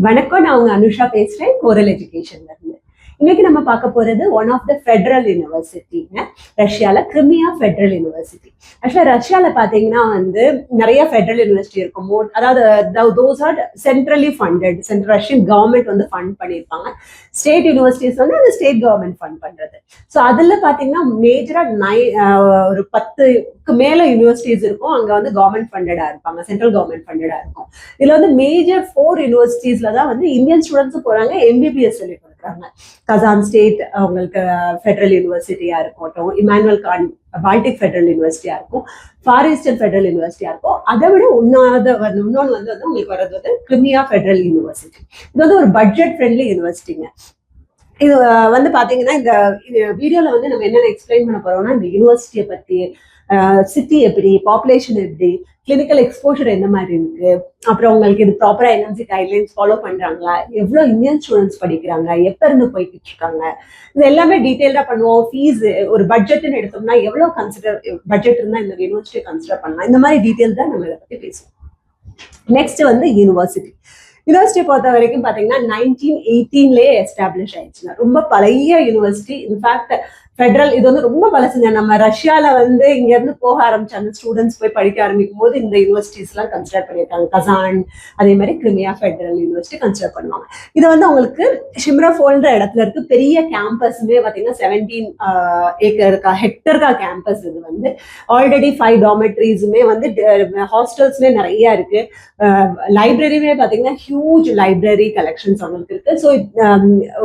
வணக்கம், நான் உங்க அனுஷா பேசுறேன், கோரல் எஜுகேஷன்ல இருந்து. இன்னைக்கு நம்ம பார்க்க போறது ஒன் ஆஃப் த ஃபெடரல் யூனிவர்சிட்டிங்க, ரஷ்யால கிரிமியா ஃபெடரல் யூனிவர்சிட்டி. ஆக்சுவலா ரஷ்யால பாத்தீங்கன்னா நிறைய ஃபெடரல் யூனிவர்சிட்டி இருக்கும். அதாவது those are centrally funded, Russian government fund பண்ணியிருப்பாங்க. ஸ்டேட் யூனிவர்சிட்டிஸ் அந்த ஸ்டேட் கவர்மெண்ட் ஃபண்ட் பண்றது. ஸோ அதுல பாத்தீங்கன்னா மேஜரா ஒரு 10க்கு மேல யூனிவர்சிட்டிஸ் இருக்கும். அங்க கவர்மெண்ட் ஃபண்டடா இருப்பாங்க, சென்ட்ரல் கவர்மெண்ட் ஃபண்டடா இருக்கும். இதுல மேஜர் 4 யூனிவர்சிட்டிஸ்ல தான் இந்தியன் ஸ்டூடெண்ட்ஸும் போறாங்க, எம்பிபிஎஸ் சொல்லி கொடுக்குறாங்க. கசான் ஸ்டேட் அவங்களுக்கு ஃபெடரல் யூனிவர்சிட்டியா இருக்கட்டும், இமானுவல் கான் பால்டிக் ஃபெடரல் யூனிவர்சிட்டியா இருக்கும், ஃபார் ஈஸ்டர்ன் ஃபெடரல் யூனிவர்சிட்டியா இருக்கும். அதை விட இன்னொன்று உங்களுக்கு வர்றது கிரிமியா ஃபெடரல் யூனிவர்சிட்டி. இது ஒரு பட்ஜெட் ஃப்ரெண்ட்லி யூனிவர்சிட்டிங்க. இது பாத்தீங்கன்னா இந்த வீடியோல நம்ம என்னென்ன எக்ஸ்பிளைன் பண்ண போறோம்னா, இந்த யூனிவர்சிட்டியை பத்தி, சிட்டி எப்படி, பாப்புலேஷன் எப்படி, கிளினிக்கல் எக்ஸ்போஷர் என்ன மாதிரி இருக்கு, அப்புறம் உங்களுக்கு இது ப்ராப்பரா என்எம்சி கைட்லைன்ஸ் ஃபாலோ பண்றாங்களா, எவ்வளவு இந்தியன் ஸ்டூடெண்ட்ஸ் படிக்கிறாங்க, எப்ப இருந்து போய்கிட்டு இருக்காங்க, இது எல்லாமே டீட்டெயில்டா பண்ணுவோம். ஃபீஸ் ஒரு பட்ஜெட்னு எடுத்தோம்னா எவ்வளவு பட்ஜெட் இருந்தா இந்த யூனிவர்சிட்டியை கன்சிடர் பண்ணலாம், இந்த மாதிரி டீட்டெயில் தான் நம்ம இதை பத்தி பேசுவோம். நெக்ஸ்ட் யூனிவர்சிட்டியை பொறுத்த வரைக்கும் பாத்தீங்கன்னா 1918லயே எஸ்டாப்ளிஷ் ஆயிடுச்சுங்க. ரொம்ப பழைய யூனிவர்சிட்டி. இன்ஃபேக்ட் ஃபெடரல் இது ரொம்ப பழசுங்க. நம்ம ரஷ்யால இங்க இருந்து போக ஆரம்பிச்சாங்க ஸ்டூடெண்ட்ஸ் போய் படிக்க ஆரம்பிக்கும் போது இந்த யூனிவர்சிட்டிஸ் எல்லாம் கன்சிடர் பண்ணியிருக்காங்க. கசான், அதே மாதிரி கிரிமியா ஃபெடரல் யூனிவர்சிட்டி கன்சிடர் பண்ணுவாங்க. இது உங்களுக்கு ஷிம்ராஃபோல்ன்ற இடத்துல இருக்கு. பெரிய கேம்பஸ்மே பாத்தீங்கன்னா 17 ஹெக்டர்கா கேம்பஸ். இது ஆல்ரெடி 5 டார்மெட்ரிஸுமே ஹாஸ்டல்ஸ்மே நிறைய இருக்கு. லைப்ரரியுமே பாத்தீங்கன்னா ஹியூஜ் லைப்ரரி கலெக்ஷன்ஸ் அவங்களுக்கு இருக்கு. ஸோ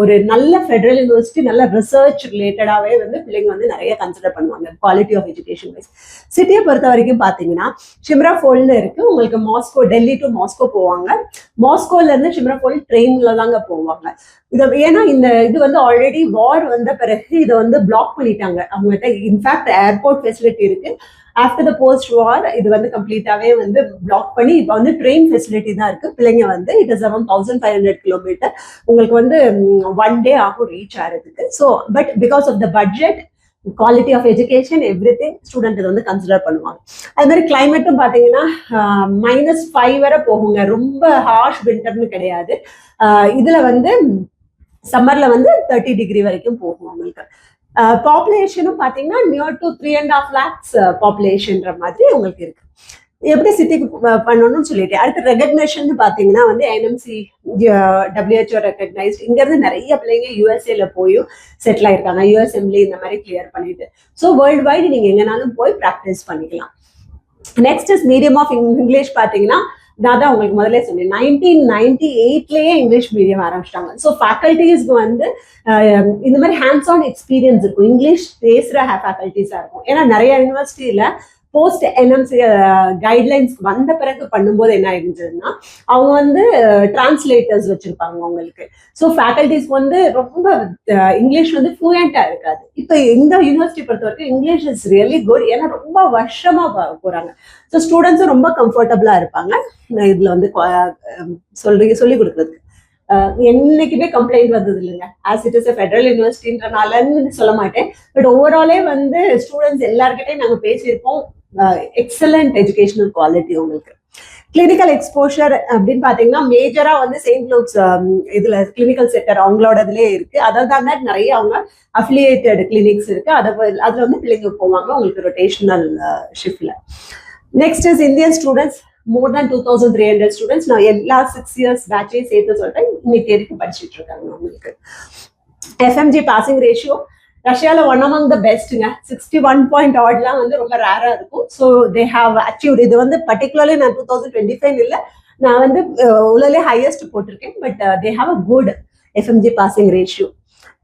ஒரு நல்ல ஃபெடரல் யூனிவர்சிட்டி, நல்ல ரிசர்ச் ரிலேட்டடாவே பிள்ளைங்க நிறைய கன்சிடர் பண்ணுவாங்க குவாலிட்டி ஆஃப் எஜுகேஷன் வைஸ். சிட்டியை பொறுத்த வரைக்கும் பாத்தீங்கன்னா ஷிம்ராஃபோல்னு இருக்கு. உங்களுக்கு மாஸ்கோ, டெல்லி டு மாஸ்கோ போவாங்க. மாஸ்கோல இருந்து ஷிம்ராஃபோல் ட்ரெயின்ல தாங்க போவாங்க. ஏன்னா இது ஆல்ரெடி வார் வந்த பிறகு இதை பிளாக் பண்ணிட்டாங்க அவங்ககிட்ட. இன்ஃபேக்ட் ஏர்போர்ட் ஃபெசிலிட்டி இருக்கு. ஆஃப்டர் த போஸ்ட் வார் இது கம்ப்ளீட்டாவே பிளாக் பண்ணி இப்போ ட்ரெயின் ஃபெசிலிட்டி தான் இருக்கு. பிள்ளைங்க இட் இஸ் அரௌண்ட் 1500 கிலோமீட்டர். உங்களுக்கு 1 டே ஆகும் ரீச் ஆகிறதுக்கு. So but because of the budget, quality of education, everything student இதை கன்சிடர் பண்ணுவாங்க. அது மாதிரி கிளைமேட்டும் பாத்தீங்கன்னா -5 வரை போகுங்க. ரொம்ப ஹார்ஷ் விண்டர்னு கிடையாது. இதுல சம்மர்ல 30 டிகிரி வரைக்கும் போகும் உங்களுக்கு. பாப்புலேஷனும் பாத்தீங்கன்னா நியர் டு 3.5 lakhs பாப்புலேஷன்ற மாதிரி உங்களுக்கு இருக்கு. எப்படி சிட்டிக்கு பண்ணணும்னு சொல்லிட்டு அடுத்து ரெகக்னேஷன் பாத்தீங்கன்னா என்எம்சி, WHO ரெகக்னைஸ்ட். இங்க இருந்து நிறைய பிள்ளைங்க யூஎஸ்ஏல போயும் செட்டில் ஆயிருக்காங்க. யூஎஸ்எம்லி இந்த மாதிரி கிளியர் பண்ணிட்டு. ஸோ வேர்ல்டு வைடு நீங்க எங்கனாலும் போய் ப்ராக்டிஸ் பண்ணிக்கலாம். Next is medium of English. பாத்தீங்கன்னா நான் தான் உங்களுக்கு முதல்ல சொன்னேன், 1998லயே இங்கிலீஷ் மீடியம் ஆரம்பிச்சிட்டாங்க. ஸோ ஃபேக்கல்டிஸ்க்கு இந்த மாதிரி ஹேண்ட்ஸ் ஆன் எக்ஸ்பீரியன்ஸ் இருக்கும். இங்கிலீஷ் பேசுற ஃபேக்கல்டிஸா இருக்கும். ஏன்னா நிறைய யூனிவர்சிட்டியில போஸ்ட் என்எம்சி கைட்லைன்ஸ் வந்த பிறகு பண்ணும்போது என்ன ஆயிருந்ததுன்னா, அவங்க டிரான்ஸ்லேட்டர்ஸ் வச்சிருப்பாங்க அவங்களுக்கு. ஸோ ஃபேக்கல்டிஸ் ரொம்ப இங்கிலீஷ் ஃப்ளூயண்டா இருக்காது. இப்போ இந்த யூனிவர்சிட்டி பொறுத்த வரைக்கும் இங்கிலீஷ் இஸ் ரியலி குட். ஏன்னா ரொம்ப வருஷமா போறாங்க. ஸோ ஸ்டூடெண்ட்ஸும் ரொம்ப கம்ஃபர்டபுளா இருப்பாங்க இதுல சொல்லி கொடுக்குறதுக்கு. என்னைக்குமே கம்ப்ளைண்ட் வந்தது இல்லைங்க. ஆஸ் இட் இஸ் ஃபெடரல் யூனிவர்சிட்டின்றனாலன்னு சொல்ல மாட்டேன். பட் ஓவராலே ஸ்டூடெண்ட்ஸ் எல்லார்கிட்டையும் நாங்க பேசியிருப்போம். எக்ஸலண்ட் எஜுகேஷனல் குவாலிட்டி உங்களுக்கு. கிளினிக்கல் எக்ஸ்போஷர் அப்படின்னு பாத்தீங்கன்னா மேஜரா செயின்ட் லூக்ஸ் இதுல கிளினிக்கல் செக்டர் அவங்களோட இதுலயே இருக்கு. அதாவது நிறைய அவங்க அஃபிலியேட்டட் கிளினிக்ஸ் இருக்கு. அதுல பிள்ளைங்க போவாங்க உங்களுக்கு ரொட்டேஷனல் ஷிஃப்ட்ல. Next is Indian students. more than 2300 students. நான் எல்லா 6 years பேட்சே சேர்த்து சொல்றேன். இன்னைக்கு வரைக்கும் படிச்சுட்டு இருக்காங்க உங்களுக்கு. எஃப்எம்ஜி பாசிங் ரேஷியோ ரஷ்யால ஒன் அமங் த பெஸ்ட்ங்க. 61 பாயிண்ட் ஆட்லாம் ரொம்ப ரேரா இருக்கும். So they have achieved. இது பர்டிகுலர்லி நான் 2025 இல்லை, நான் உலகிலே ஹையஸ்ட் போட்டிருக்கேன். But they have a good FMG passing ratio.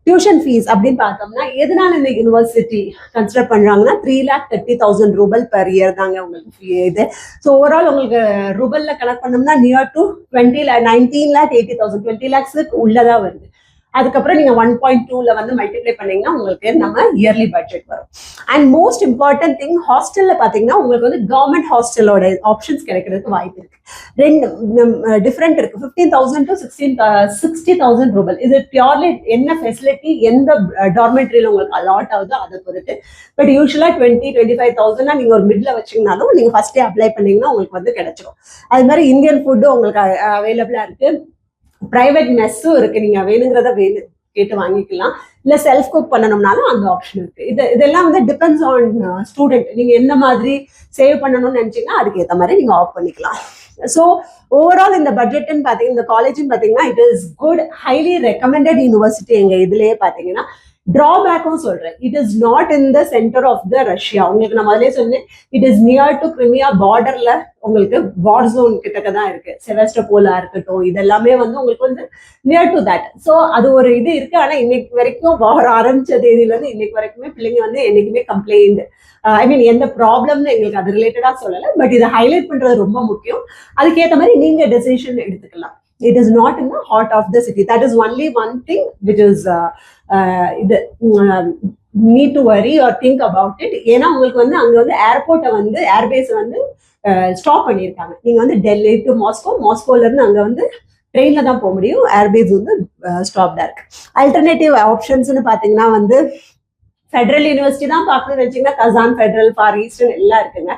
Tuition fees அப்படின்னு பார்த்தோம்னா எதனால இந்த யூனிவர்சிட்டி கன்சிடர் பண்றாங்கன்னா 3,30,000 ரூபல் பெர் இயர் தாங்க உங்களுக்கு இது. ஸோ ஓவரால் உங்களுக்கு ரூபல்ல கனெக்ட் பண்ணோம்னா நியர் டு 19,80,000 20 lakhs உள்ளதா வருது. அதுக்கப்புறம் நீங்க 1.2ல மல்டிப்ளை பண்ணீங்கன்னா உங்களுக்கு நம்ம இயர்லி பட்ஜெட் வரும். அண்ட் மோஸ்ட் இம்பார்ட்டன்ட் திங், ஹாஸ்டல்ல பாத்தீங்கன்னா உங்களுக்கு கவர்மெண்ட் ஹாஸ்டலோட ஆப்ஷன்ஸ் கிடைக்கிறதுக்கு வாய்ப்பு இருக்கு. ரெண்டு டிஃபரெண்ட் இருக்கு. 15,000 to 60,000 ரூபல். இது பியூர்லி என்ன ஃபெசிலிட்டி, எந்த டார்மெட்ரியில உங்களுக்கு அலாட் ஆகுதோ அதை பொறுத்து. பட் யூஸ்வலா 20-25,000 நீங்க ஒரு மிட்ல வச்சீங்கன்னாலும் நீங்க ஃபர்ஸ்டே அப்ளை பண்ணீங்கன்னா உங்களுக்கு கிடைச்சிடும். அது மாதிரி இந்தியன் ஃபுட்டு உங்களுக்கு அவைலபிளா இருக்கு. பிரைவேட் மெஸ்ஸும் இருக்கு, நீங்க வேணுங்கிறத வேணும் கேட்டு வாங்கிக்கலாம். இல்ல செல்ஃப் குக் பண்ணணும்னாலும் அந்த ஆப்ஷன் இருக்கு. இதெல்லாம் வந்து டிபெண்ட்ஸ் ஆன் ஸ்டூடெண்ட். நீங்க எந்த மாதிரி சேவ் பண்ணணும்னு நினைச்சீங்கன்னா அதுக்கு ஏற்ற மாதிரி நீங்க ஆஃப் பண்ணிக்கலாம். ஸோ ஓவரால் இந்த பட்ஜெட்னு பார்த்தீங்கன்னா, இந்த காலேஜ்னு பார்த்தீங்கன்னா it is good, highly recommended university. எங்க இதுலயே பார்த்தீங்கன்னா டிராபேக்கும் சொல்றேன், it is not in the centre of the Russia. உங்களுக்கு நான் முதலே சொன்னேன், it is near to Crimea பார்டர்ல, உங்களுக்கு வார் ஜோன் கிட்டக்க தான் இருக்கு. செவஸ்டோபோலா இருக்கட்டும், இதெல்லாமே வந்து உங்களுக்கு வந்து நியர் டு தட். ஸோ அது ஒரு இது இருக்கு. ஆனா இன்னைக்கு வரைக்கும் வார் ஆரம்பிச்ச தேதியில இருந்து இன்னைக்கு வரைக்குமே பிள்ளைங்க வந்து என்னைக்குமே கம்ப்ளைண்ட், ஐ மீன் எந்த ப்ராப்ளம்னு எங்களுக்கு அது ரிலேட்டடா சொல்லலை. பட் இதை ஹைலைட் பண்றது ரொம்ப முக்கியம். அதுக்கேற்ற மாதிரி நீங்க டெசிஷன் எடுத்துக்கலாம். It is not in the heart of the city. That is only one thing which is need to worry or think about it. ஏன்னா உங்களுக்கு வந்து அங்க வந்து ஏர்போர்ட்டை வந்து ஏர்பேஸ் வந்து ஸ்டாப் பண்ணியிருக்காங்க. நீங்க வந்து டெல்லி டு மாஸ்கோ, மாஸ்கோல இருந்து அங்க வந்து ட்ரெயின்ல தான் போக முடியும். ஏர்பேஸ் வந்து ஸ்டாப் தான் இருக்கு. அல்டர்னேட்டிவ் ஆப்ஷன்ஸ்னு பாத்தீங்கன்னா வந்து ஃபெடரல் யூனிவர்சிட்டி தான் பார்க்கணும்னு நினைச்சீங்கன்னா கசான், ஃபெடரல், ஃபார் ஈஸ்டர்ன் எல்லாம் இருக்குங்க.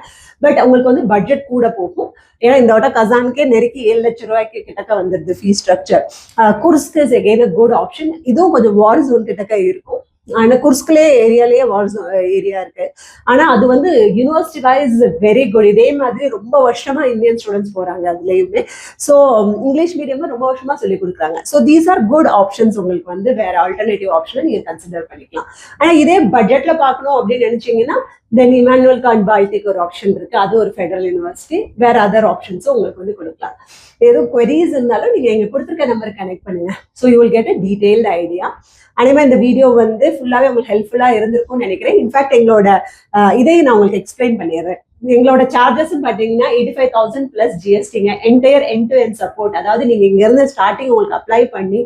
பட் உங்களுக்கு வந்து பட்ஜெட் கூட போகும். ஏன்னா இந்த வட்ட கசானுக்கே நெருக்கி 7 லட்சம் ரூபாய்க்கு கிட்டக்க வந்துருது fees structure. Kursk is again a good option. இதுவும் கொஞ்சம் வார் ஜோன் கிட்டக்க இருக்கும். ஆனா குர்ஸ்க்லே ஏரியாலேயே வார் ஏரியா இருக்கு. ஆனா அது வந்து யூனிவர்சிட்டி வைஸ் வெரி குட். இதே மாதிரி ரொம்ப வருஷமா இந்தியன் ஸ்டூடெண்ட்ஸ் போறாங்க அதுலயுமே. ஸோ இங்கிலீஷ் மீடியம்ல ரொம்ப வருஷமா சொல்லி கொடுக்குறாங்க. So these are good options. உங்களுக்கு வந்து வேற ஆல்டர்னேட்டிவ் ஆப்ஷனை நீங்க கன்சிடர் பண்ணிக்கலாம். ஆனா இதே பட்ஜெட்ல பார்க்கணும் அப்படின்னு நினைச்சீங்கன்னா தென் இமானுவல் கான் பால்டிக் ஒரு ஆப்ஷன் இருக்கு. அது ஒரு ஃபெடரல் யூனிவர்சிட்டி. வேற அதர் ஆப்ஷன்ஸும் உங்களுக்கு வந்து கொடுக்கலாம். எதுவும் queries இருந்தாலும் நீங்க எங்க கொடுத்துருக்க நம்பருக்கு கனெக்ட் பண்ணுங்க. So you will get a detailed idea. அதேமாதிரி இந்த வீடியோ வந்து ஃபுல்லாவே உங்களுக்கு ஹெல்ப்ஃபுல்லா இருந்திருக்கும்னு நினைக்கிறேன். இன்ஃபேக்ட் எங்களோட இதையும் நான் உங்களுக்கு எக்ஸ்பிளைன் பண்ணிடுறேன். எங்களோட சார்ஜஸ் பார்த்தீங்கன்னா 85,000 பிளஸ் ஜிஎஸ்டிங்க. Entire end to end support. அதாவது நீங்க இங்க இருந்து ஸ்டார்டிங் உங்களுக்கு அப்ளை பண்ணி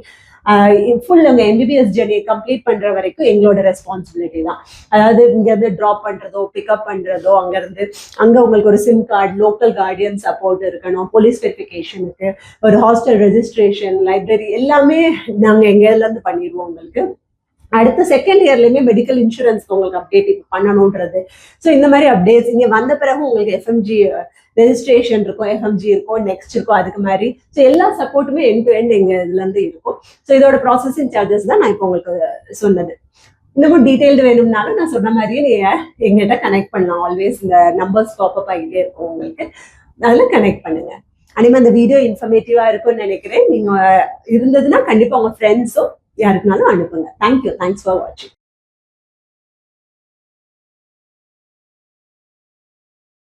ஃபுல் உங்க எம்பிபிஎஸ் ஜெர்னியை கம்ப்ளீட் பண்ற வரைக்கும் எங்களோட ரெஸ்பான்சிபிலிட்டி தான். அதாவது இங்க இருந்து ட்ராப் பண்றதோ, பிக்கப் பண்றதோ, அங்க இருந்து அங்க உங்களுக்கு ஒரு sim card, local Guardian support இருக்கணும், போலீஸ் வெரிஃபிகேஷனுக்கு, ஒரு ஹாஸ்டல் ரெஜிஸ்ட்ரேஷன், லைப்ரரி எல்லாமே நாங்க எங்க இதுல இருந்து பண்ணிடுவோம் உங்களுக்கு. அடுத்த செகண்ட் இயர்லயுமே மெடிக்கல் இன்சூரன்ஸ் உங்களுக்கு அப்டேட் பண்ணணும்ன்றது. ஸோ இந்த மாதிரி அப்டேட்ஸ் இங்க வந்த பிறகு உங்களுக்கு எஃப்எம்ஜி ரெஜிஸ்ட்ரேஷன் இருக்கும், எஃப்எம்ஜி இருக்கும், நெக்ஸ்ட் இருக்கும், அதுக்கு மாதிரி. ஸோ எல்லா சப்போர்ட்டுமே எண்ட் டு எண்ட் எங்க இதுல இருந்து இருக்கும். ஸோ இதோட ப்ராசஸிங் சார்ஜஸ் தான் நான் இப்போ உங்களுக்கு சொன்னது. இன்னமும் டீடைல்டு வேணும்னாலும் நான் சொன்ன மாதிரியே நீங்க எங்கிட்ட கனெக்ட் பண்ணலாம். ஆல்வேஸ் இந்த நம்பர்ஸ் பாப்அப் ஆகிட்டே இருக்கும் உங்களுக்கு, அதுல கனெக்ட் பண்ணுங்க. அனிமே அந்த வீடியோ இன்ஃபர்மேட்டிவா இருக்கும்னு நினைக்கிறேன். நீங்க இருந்ததுன்னா கண்டிப்பா உங்க ஃப்ரெண்ட்ஸும் யாருக்குனாலும் அனுப்புங்க. தேங்க்யூ. தேங்க்ஸ் ஃபார் வாட்சிங்.